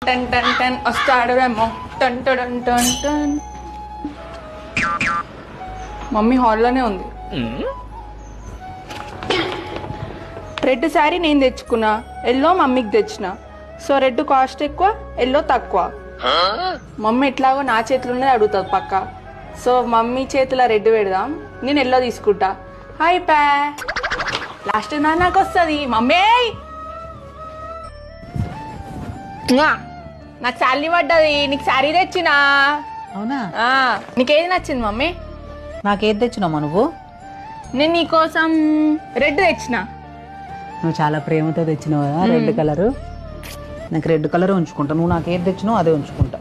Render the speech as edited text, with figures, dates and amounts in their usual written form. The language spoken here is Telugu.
టన్ టన్ టన్ వస్తాడేమో టన్ టన్ టన్ టన్. మమ్మీ హాల్లోనే ఉంది. రెడ్ శారీ నేను తెచ్చుకున్నా, ఎల్లో మమ్మీకి తెచ్చిన. సో రెడ్ కాస్ట్ ఎక్కువ, ఎల్లో తక్కువ. మమ్మీ ఎట్లాగో నా చేతిలో ఉన్నది అడుగుతుంది పక్క. సో మమ్మీ చేతిలో రెడ్ పెడదాం, నేను ఎల్లో తీసుకుంటా. హాయ్ పా, లాస్ట్ నాకు వస్తుంది. మమ్మీ నాకు శాలరీ పడ్డది, నీకు శారీ తెచ్చినా. అవునా? నీకేది నచ్చింది మమ్మీ? నాకేది తెచ్చినామా నువ్వు? నేను నీకోసం రెడ్ తెచ్చిన. నువ్వు చాలా ప్రేమతో తెచ్చినావు కదా రెడ్ కలరు. నాకు రెడ్ కలర్ ఉంచుకుంటా, నువ్వు నాకు ఏది తెచ్చినావు అదే ఉంచుకుంటా.